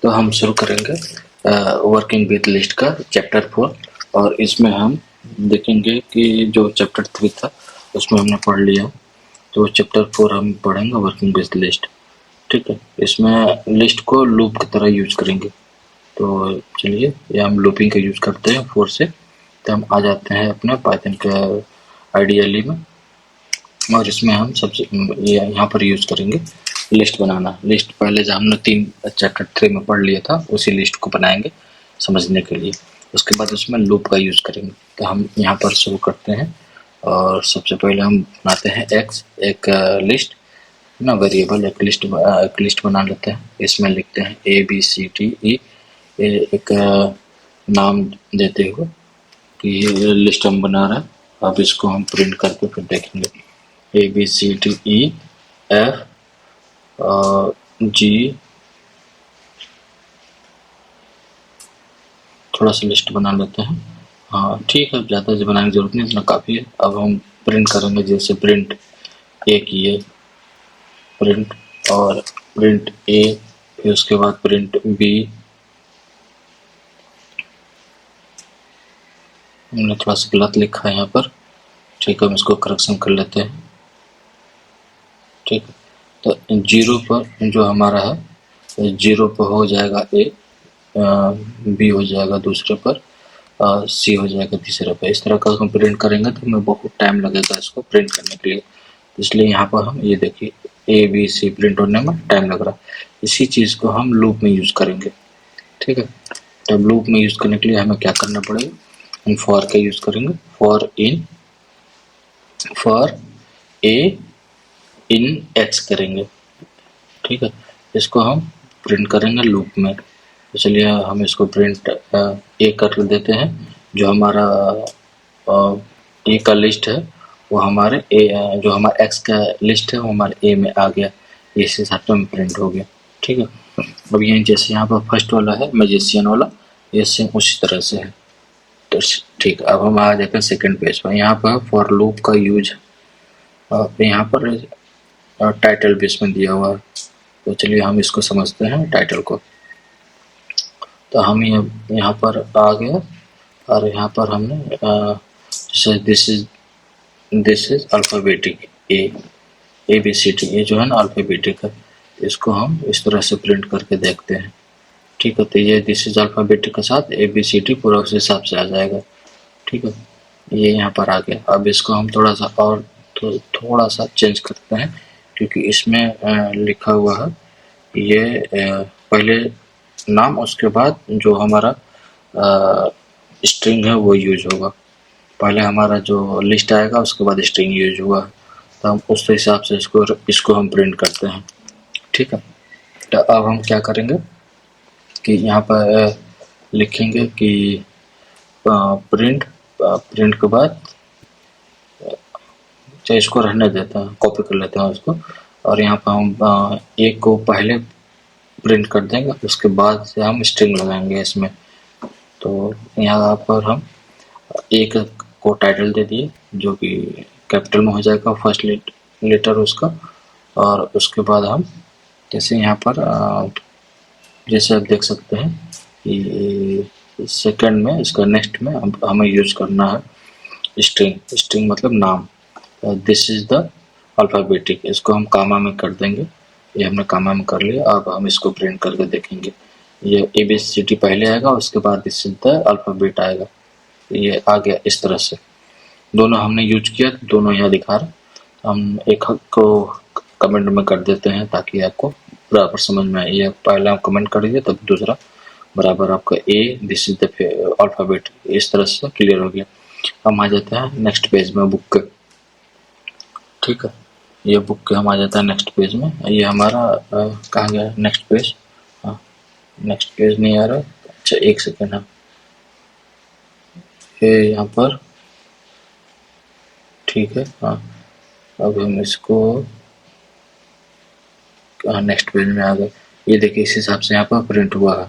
तो हम शुरू करेंगे वर्किंग विद लिस्ट का चैप्टर 4 और इसमें हम देखेंगे कि जो चैप्टर 3 था उसमें हमने पढ़ लिया, तो चैप्टर 4 हम पढ़ेंगे वर्किंग विद लिस्ट। ठीक है, इसमें लिस्ट को लूप की तरह यूज करेंगे। तो चलिए ये हम लूपिंग का यूज करते हैं 4 से, तो हम आ जाते हैं अपने पाइथन के आइडियली में और इसमें हम सबसे यहाँ पर यूज करेंगे लिस्ट बनाना। लिस्ट पहले जो हमने चैप्टर 3 में पढ़ लिया था उसी लिस्ट को बनाएंगे समझने के लिए। उसके बाद उसमें लूप का यूज करेंगे। तो हम यहाँ पर शुरू करते हैं और सबसे पहले हम बनाते हैं एक लिस्ट ना, वेरिएबल एक लिस्ट बना लेते हैं। इसमें लिखते हैं ABCDE, एक नाम देते हुए कि ये लिस्ट हम बना रहे हैं। अब इसको हम प्रिंट करके फिर देखेंगे ABCDEF G, थोड़ा सा लिस्ट बना लेते हैं। हाँ ठीक है, ज़्यादा से बनाने की जरूरत नहीं, इतना काफ़ी है। अब हम प्रिंट करेंगे, जैसे प्रिंट A किए, प्रिंट और प्रिंट A, फिर उसके बाद प्रिंट B। हमने थोड़ा सा गलत लिखा है यहाँ पर, ठीक है, हम इसको करेक्शन कर लेते हैं। ठीक है, तो 0 पर जो हमारा है 0 पर हो जाएगा A, B हो जाएगा दूसरे पर, C हो जाएगा तीसरे पर। इस तरह का हम प्रिंट करेंगे तो हमें बहुत टाइम लगेगा इसको प्रिंट करने के लिए, इसलिए यहाँ पर हम ये देखिए ABC प्रिंट होने में टाइम लग रहा है। इसी चीज़ को हम लूप में यूज़ करेंगे। ठीक है, तब लूप में यूज़ करने के लिए हमें क्या करना पड़ेगा, हम फॉर का यूज़ करेंगे। फॉर A इन X करेंगे। ठीक है, इसको हम प्रिंट करेंगे लूप में। तो चलिए हम इसको प्रिंट A कर देते हैं। जो हमारा A का लिस्ट है वो हमारे जो हमारा X का लिस्ट है वो हमारे A में आ गया, इस हिसाब से प्रिंट हो गया। ठीक है, अब ये जैसे यहाँ पर फर्स्ट वाला है मैजिशियन वाला, ये सेम उसी तरह से है। तो ठीक, अब हम आ जाते हैं सेकंड पेज पर। यहाँ पर फॉर लूप का यूज यहाँ पर टाइटल भी इसमें दिया हुआ है। तो चलिए हम इसको समझते हैं टाइटल को। तो हम यहाँ पर आ गया और यहाँ पर हमने जैसे दिस इज अल्फ़ाबेटिक ABCD, ये जो है ना अल्फ़ाबेटिक है, इसको हम इस तरह से प्रिंट करके देखते हैं। ठीक है, तो ये दिस इज अल्फ़ाबेटिक के साथ ABCD पूरा उस हिसाब से आ जाएगा। ठीक है, ये यहाँ पर आ गया। अब इसको हम थोड़ा सा और थोड़ा सा चेंज करते हैं, क्योंकि इसमें लिखा हुआ है ये पहले नाम, उसके बाद जो हमारा स्ट्रिंग है वो यूज होगा। पहले हमारा जो लिस्ट आएगा उसके बाद स्ट्रिंग यूज हुआ, तो हम उस हिसाब से इसको हम प्रिंट करते हैं। ठीक है, तो अब हम क्या करेंगे कि यहाँ पर लिखेंगे कि प्रिंट के बाद, चाहे इसको रहने देते हैं, कॉपी कर लेते हैं उसको, और यहाँ पर हम एक को पहले प्रिंट कर देंगे, उसके बाद से हम स्ट्रिंग लगाएंगे इसमें। तो यहाँ पर हम एक को टाइटल दे दिए जो कि कैपिटल में हो जाएगा फर्स्ट लेटर उसका, और उसके बाद हम जैसे यहाँ पर जैसे आप देख सकते हैं कि सेकंड में इसका नेक्स्ट में हमें यूज करना है स्ट्रिंग मतलब नाम। दिस इज द अल्फ़ाबेटिक, इसको हम कामा में कर देंगे। ये हमने कामा में कर लिया। अब हम इसको प्रिंट करके देखेंगे, ये ABCD पहले आएगा, उसके बाद दिस इज द अल्फ़ाबेट आएगा। ये आ गया इस तरह से। दोनों हमने यूज किया, दोनों यहाँ दिखा रहा। हम एक को कमेंट में कर देते हैं ताकि आपको बराबर समझ में आए। ये पहला कमेंट कर दिया, तब दूसरा बराबर आपका दिस इज द अल्फ़ाबेट, इस तरह से क्लियर हो गया। हम आ जाते हैं नेक्स्ट पेज में बुक के। ठीक है, ये बुक के हम आ जाता है नेक्स्ट पेज में। ये हमारा कहाँ गया नेक्स्ट पेज, हाँ नेक्स्ट पेज नहीं आ रहा। अच्छा एक सेकेंड, हाँ ये यहाँ पर ठीक है। हाँ अब हम इसको नेक्स्ट पेज में आ गए। ये देखिए इस हिसाब से यहाँ पर प्रिंट हुआ है।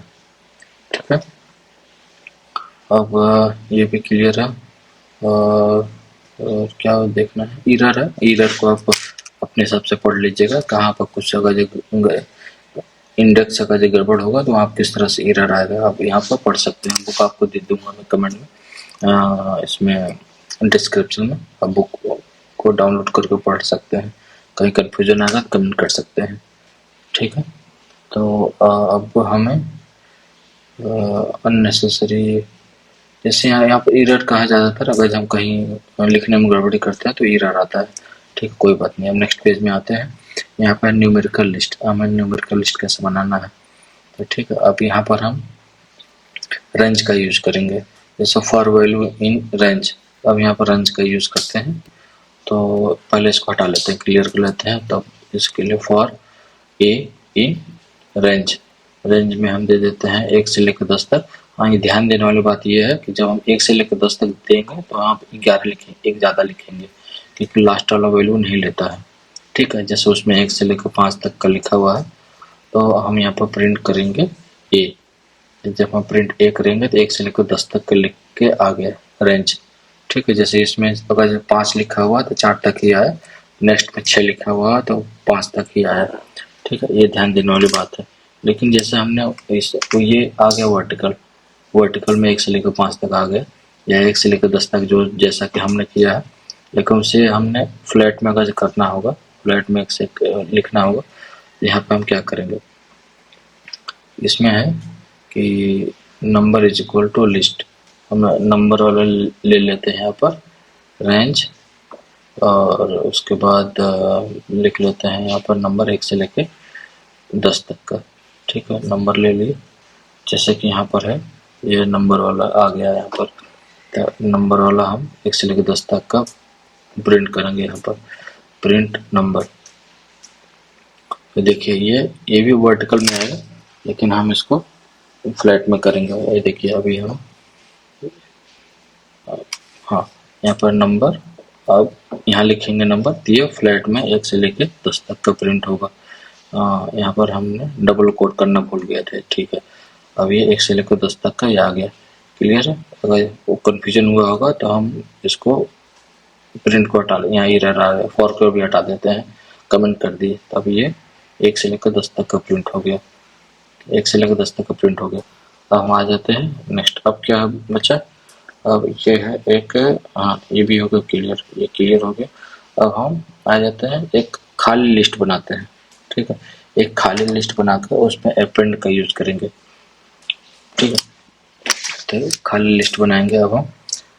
ठीक है, अब ये भी क्लियर है। और क्या देखना है, एरर है, एरर को आप अपने हिसाब से पढ़ लीजिएगा, कहाँ पर कुछ जगह इंडेक्स का यदि गड़बड़ होगा तो आप किस तरह से एरर आएगा आप यहाँ पर पढ़ सकते हैं। बुक आपको दे दूंगा मैं कमेंट में, इसमें डिस्क्रिप्शन में। आप बुक को डाउनलोड करके पढ़ सकते हैं। कहीं कन्फ्यूजन आएगा तो कमेंट कर सकते हैं, ठीक है। तो अब हमें अननेसेसरी, जैसे यहाँ पर एरर कहा ज़्यादातर अगर हम कहीं लिखने में गड़बड़ी करते हैं तो एरर आता है, ठीक है। कोई बात नहीं। अब नेक्स्ट पेज में आते हैं। यहाँ पर न्यूमेरिकल लिस्ट, हमें न्यूमेरिकल लिस्ट कैसे बनाना है, तो ठीक है। अब यहाँ पर हम रेंज का यूज करेंगे, जैसे फॉर वैल्यू इन रेंज। अब यहाँ पर रेंज का यूज करते हैं, तो पहले इसको हटा लेते हैं, क्लियर कर लेते हैं। तब इसके लिए for a in range, range में हम दे देते हैं 1 से लेकर 10 तक। हाँ, ये ध्यान देने वाली बात ये है कि जब हम 1 से लेकर 10 तक देंगे तो आप 11 लिखेंगे, एक ज़्यादा लिखेंगे, क्योंकि लास्ट वाला वैल्यू नहीं लेता है, ठीक है। जैसे उसमें 1 से लेकर 5 तक का लिखा हुआ है, तो हम यहाँ पर प्रिंट करेंगे ए। जब हम प्रिंट ए करेंगे तो 1 से लेकर 10 तक का लिख के आ गया रेंज, ठीक है। जैसे इसमें अगर 5 लिखा हुआ तो 4 तक ही आया, नेक्स्ट में 6 लिखा हुआ तो 5 तक ही आया, ठीक है। ये ध्यान देने वाली बात है। लेकिन जैसे हमने तो ये आ गया वर्टिकल, वर्टिकल में 1 से लेकर 5 तक आ गया, या 1 से लेकर 10 तक, जो जैसा कि हमने किया है। लेकिन उसे हमने फ्लैट में अगर करना होगा, फ्लैट में 1 से लिखना होगा, यहाँ पे हम क्या करेंगे, इसमें है कि number is equal to list. हम नंबर वाला ले लेते हैं यहाँ पर रेंज, और उसके बाद लिख लेते हैं यहाँ पर नंबर 1 से लेके 10 तक का, ठीक है। नंबर ले लिए, जैसे कि यहाँ पर है, ये नंबर वाला आ गया यहाँ पर। तो नंबर वाला हम 1 से लेकर 10 तक का प्रिंट करेंगे यहाँ पर, प्रिंट नंबर। तो देखिए ये भी वर्टिकल में आएगा, लेकिन हम इसको फ्लैट में करेंगे। ये देखिए अभी हम, हाँ, यहाँ पर नंबर, अब यहाँ लिखेंगे नंबर, तो ये फ्लैट में 1 से लेके 10 तक का प्रिंट होगा। यहाँ पर हमने डबल कोड करना भूल गए थे, ठीक है। अब ये 1 से लेकर 10 तक का ये आ गया, क्लियर है। अगर वो कन्फ्यूजन हुआ होगा तो हम इसको प्रिंट को हटा लें, यहाँ एरर आ गया, फॉर को भी हटा देते हैं, कमेंट कर दिए। तो अब ये 1 से लेकर 10 तक का प्रिंट हो गया, 1 से लेकर 10 तक का प्रिंट हो गया। अब हम आ जाते हैं नेक्स्ट। अब क्या बचा, अब ये है एक, हाँ ये भी हो गया क्लियर, ये क्लियर हो गया। अब हम आ जाते हैं, एक खाली लिस्ट बनाते हैं, ठीक है। एक खाली लिस्ट बनाकर उसमें अपेंड का यूज करेंगे, ठीक है। तो खाली लिस्ट बनाएंगे। अब हम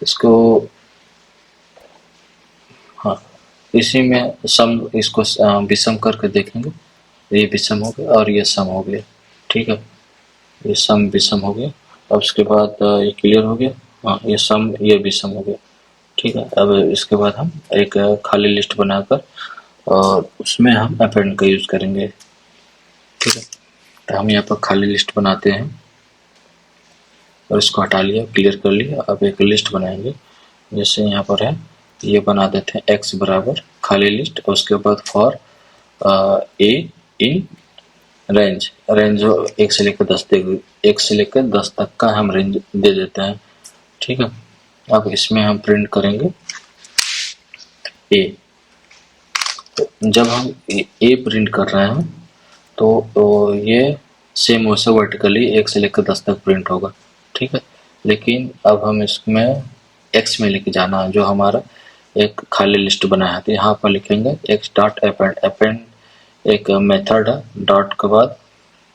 इसको, हाँ, इसी में सम, इसको विषम करके देखेंगे। ये विषम हो गया और ये सम हो गया, ठीक है। ये सम विषम हो गया। अब उसके बाद ये क्लियर हो गया, हाँ, ये सम ये विषम हो गया, ठीक है। अब इसके बाद हम एक खाली लिस्ट बनाकर और उसमें हम अपेंड का यूज करेंगे, ठीक है। तो हम यहाँ पर खाली लिस्ट बनाते हैं और इसको हटा लिया, क्लियर कर लिया। अब एक लिस्ट बनाएंगे, जैसे यहाँ पर है, ये बना देते हैं x बराबर खाली लिस्ट, और उसके बाद for a in range, range 1 से लेकर 10 तक, 1 से लेकर 10 तक का हम रेंज दे देते हैं, ठीक है। अब इसमें हम प्रिंट करेंगे ए। तो जब हम ए प्रिंट कर रहे हैं तो ये सेम वैसे वर्टिकली 1 से लेकर 10 तक प्रिंट होगा, ठीक है। लेकिन अब हम इसमें एक्स में लेके जाना है, जो हमारा एक खाली लिस्ट बनाया है। तो यहाँ पर लिखेंगे एक्स डॉट अपेंड, अपेंड एक मेथड है डॉट के बाद,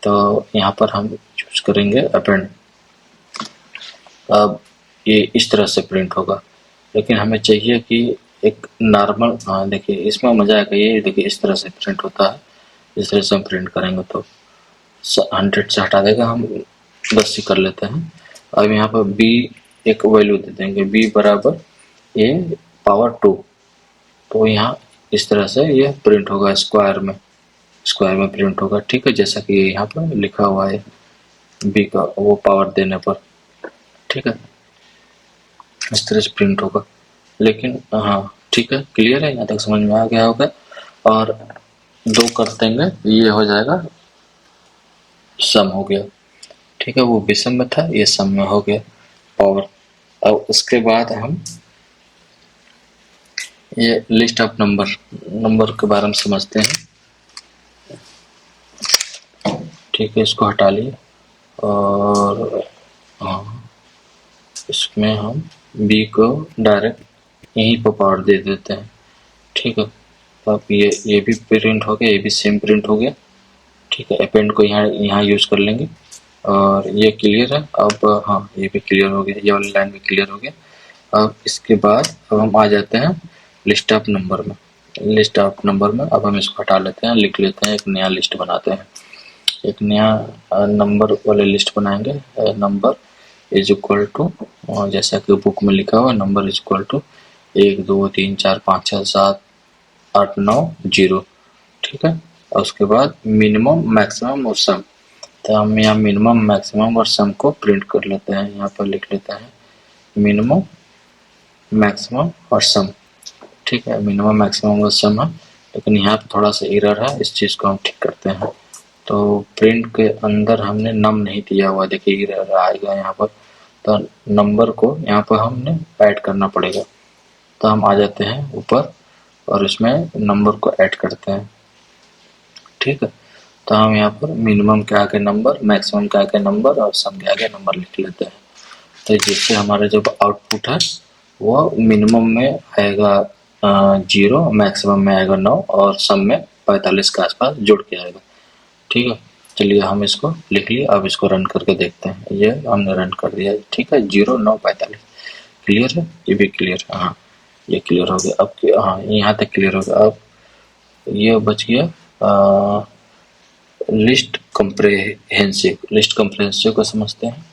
तो यहाँ पर हम यूज करेंगे अपेंड। अब ये इस तरह से प्रिंट होगा, लेकिन हमें चाहिए कि एक नॉर्मल, हाँ देखिए इसमें मजा आएगा। ये देखिए इस तरह से प्रिंट होता है, इस तरह से हम प्रिंट करेंगे तो 100 से हटा देगा, हम 10 ही कर लेते हैं। अब यहाँ पर b एक वैल्यू दे देंगे, b बराबर a पावर 2, तो यहाँ इस तरह से ये प्रिंट होगा, स्क्वायर में प्रिंट होगा, ठीक है। जैसा कि यहाँ पर लिखा हुआ है b का वो पावर देने पर, ठीक है, इस तरह से प्रिंट होगा। लेकिन हाँ ठीक है, क्लियर है, यहाँ तक समझ में आ गया होगा। और 2 कर देंगे, ये हो जाएगा सम हो गया, ठीक है। वो विषम में था, ये सम में हो गया पावर। अब उसके बाद हम ये लिस्ट ऑफ नंबर के बारे में समझते हैं, ठीक है, इसको हटा लिए और हाँ, इसमें हम बी को डायरेक्ट यहीं पर पावर दे देते हैं। ठीक है, तो अब ये भी प्रिंट हो गया, ये भी सेम प्रिंट हो गया। ठीक है, अपेंड को यहाँ यूज कर लेंगे और ये क्लियर है। अब हाँ, ये भी क्लियर हो गया, ये वाली लाइन भी क्लियर हो गया। अब इसके बाद अब हम आ जाते हैं लिस्ट ऑफ नंबर में। लिस्ट ऑफ नंबर में अब हम इसको हटा लेते हैं, लिख लेते हैं, एक नया लिस्ट बनाते हैं। एक नया नंबर वाले लिस्ट बनाएंगे। नंबर इज इक्वल टू, जैसा कि बुक में लिखा हुआ, नंबर इज इक्वल टू 1 2 3 4 5 6 7 8 9 0। ठीक है, और उसके बाद मिनिमम, मैक्सिमम और सम। तो हम यहाँ मिनिमम, मैक्सिमम और सम को प्रिंट कर लेते हैं। यहाँ पर लिख लेते हैं मिनिमम, मैक्सिमम और सम। ठीक है, मिनिमम, मैक्सिमम और सम है, लेकिन यहाँ पर थोड़ा सा एरर है, इस चीज़ को हम ठीक करते हैं। तो प्रिंट के अंदर हमने नम नहीं दिया हुआ, देखिए एरर आएगा यहाँ पर। तो नंबर को यहाँ पर हमने ऐड करना पड़ेगा। तो हम आ जाते हैं ऊपर और इसमें नंबर को ऐड करते हैं। ठीक है, तो हम यहाँ पर मिनिमम के आगे नंबर, मैक्सिमम के आगे नंबर और सम के आगे नंबर लिख लेते हैं। तो जिससे हमारा जो आउटपुट है वो मिनिमम में आएगा 0, मैक्सिमम में आएगा 9 और सम में 45 के आसपास जुड़ के आएगा। ठीक है, चलिए हम इसको लिख लिए। अब इसको रन करके देखते हैं। ये हमने रन कर दिया। ठीक है, 0 9 45 क्लियर है, ये भी क्लियर है। हाँ, ये क्लियर हो गया। अब हाँ, यहाँ तक क्लियर हो गया। अब ये बच गया लिस्ट कंप्रेहेंसिव। लिस्ट कंप्रेहेंसिव को समझते हैं।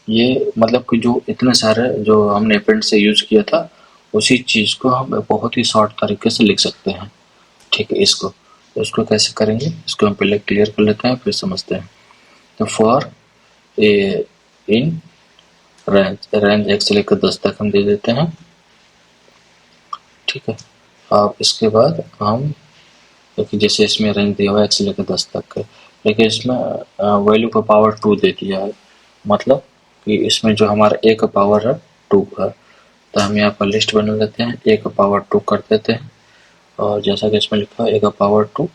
ये मतलब कि जो इतने सारे जो हमने अपेंड से यूज किया था, उसी चीज को हम बहुत ही शॉर्ट तरीके से लिख सकते हैं। ठीक है, इसको कैसे करेंगे, इसको हम पहले क्लियर कर लेते हैं, फिर समझते हैं। तो फॉर ए इन रेंज 1 से लेकर 10 तक हम दे देते हैं। ठीक है, अब इसके बाद हम, क्योंकि जैसे इसमें रेंज दिया हुआ है 1 से लेकर 10 तक है, लेकिन इसमें वैल्यू का पावर 2 दे दिया है, मतलब कि इसमें जो हमारा ए का पावर है 2 है। तो हम यहाँ पर लिस्ट बना लेते हैं, ए का पावर 2 कर देते हैं, और जैसा कि इसमें लिखा है ए का पावर 2,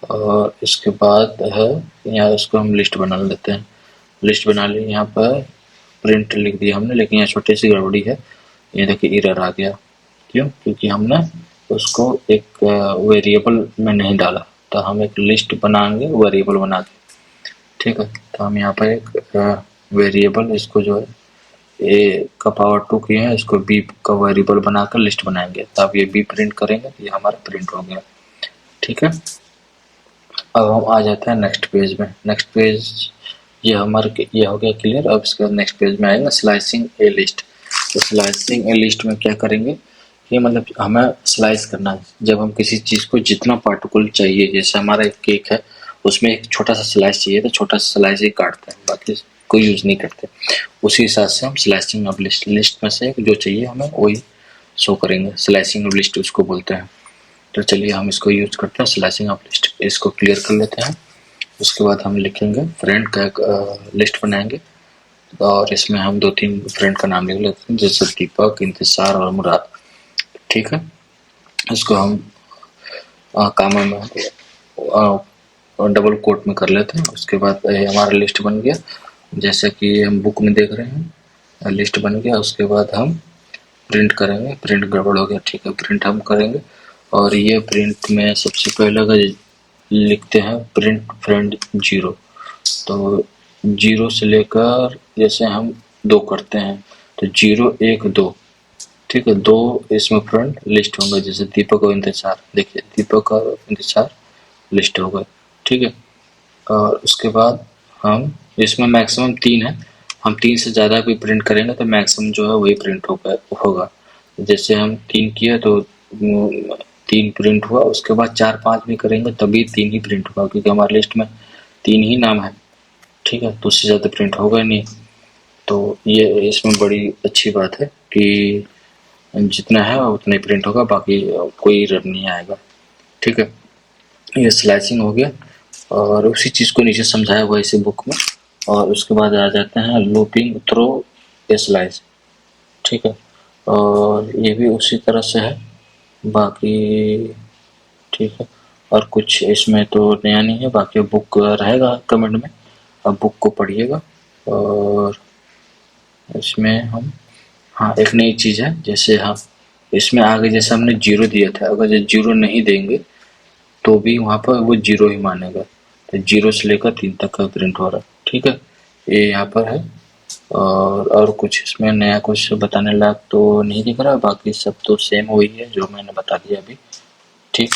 और इसके बाद है यहाँ इसको हम लिस्ट बना लेते हैं। लिस्ट बना ली, यहाँ पर प्रिंट लिख दिया हमने, लेकिन यहाँ छोटी सी गड़बड़ी है। ये देखिए एरर आ गया, क्यों? क्योंकि हमने उसको एक वेरिएबल में नहीं डाला। तो हम एक लिस्ट बनाएंगे वेरिएबल बना के। ठीक है, तो हम यहाँ पर एक वेरिएबल, इसको जो है ए का पावर 2 किए हैं, इसको बी का वेरिएबल बनाकर लिस्ट बनाएंगे। तो अब ये बी प्रिंट करेंगे तो ये हमारा प्रिंट हो गया। ठीक है, अब हम आ जाते हैं नेक्स्ट पेज में। नेक्स्ट पेज ये हो गया क्लियर। अब इसके बाद नेक्स्ट पेज में आएगा स्लाइसिंग ए लिस्ट। तो स्लाइसिंग ए लिस्ट में क्या करेंगे, ये मतलब हमें स्लाइस करना है। जब हम किसी चीज़ को जितना पार्टिकल चाहिए, जैसे हमारा एक केक है, उसमें एक छोटा सा स्लाइस चाहिए तो छोटा सा स्लाइस ही काटते हैं, बाकी कोई यूज़ नहीं करते। उसी हिसाब से हम स्लाइसिंग ऑफ लिस्ट में से जो चाहिए हमें वही शो करेंगे। स्लाइसिंग ऑफ लिस्ट उसको बोलते हैं। तो चलिए हम इसको यूज करते हैं, स्लाइसिंग ऑफ लिस्ट। इसको क्लियर कर लेते हैं। उसके बाद हम लिखेंगे फ्रेंड का एक लिस्ट बनाएंगे, और इसमें हम 2-3 फ्रेंड का नाम लिख लेते हैं, जैसे दीपक, इंतजार और मुराद। ठीक है, इसको हम कामा में डबल कोट में कर लेते हैं। उसके बाद हमारा लिस्ट बन गया, जैसे कि हम बुक में देख रहे हैं, लिस्ट बन गया। उसके बाद हम प्रिंट करेंगे, प्रिंट गड़बड़ हो गया। ठीक है, प्रिंट हम करेंगे, और ये प्रिंट में सबसे पहले अगर लिखते हैं प्रिंट फ्रेंड 0। तो 0 से लेकर जैसे हम 2 करते हैं, तो 0 1 2। ठीक है, 2 इसमें फ्रेंड लिस्ट होंगे, जैसे दीपक और इंतजार। देखिए दीपक और इंतजार लिस्ट हो गए। ठीक है, और उसके बाद हम इसमें मैक्सिमम 3 है, हम 3 से ज़्यादा भी प्रिंट करेंगे तो मैक्सिमम जो है वही प्रिंट होगा। जैसे हम 3 किए तो 3 प्रिंट हुआ, उसके बाद 4 5 भी करेंगे तभी 3 ही प्रिंट होगा, क्योंकि हमारे लिस्ट में 3 ही नाम है। ठीक है, तो उससे ज़्यादा प्रिंट होगा नहीं। तो ये इसमें बड़ी अच्छी बात है कि जितना है उतना ही प्रिंट होगा, बाकी कोई एरर नहीं आएगा। ठीक है, ये स्लाइसिंग हो गया, और उसी चीज़ को नीचे समझाया हुआ इसी बुक में। और उसके बाद आ जाते हैं लूपिंग थ्रो ए स्लाइस। ठीक है, और ये भी उसी तरह से है बाकी। ठीक है, और कुछ इसमें तो नया नहीं है, बाकी बुक रहेगा कमेंट में, अब बुक को पढ़िएगा। और इसमें हम, हाँ एक नई चीज़ है, जैसे हम इसमें आगे जैसे हमने 0 दिया था, अगर ये 0 नहीं देंगे तो भी वहाँ पर वो 0 ही मानेगा। तो 0 से लेकर 3 तक का प्रिंट हो रहा है, ठीक है, ये यहाँ पर है। और कुछ इसमें नया कुछ बताने लायक तो नहीं दिख रहा, बाकी सब तो सेम वही है जो मैंने बता दिया अभी, ठीक।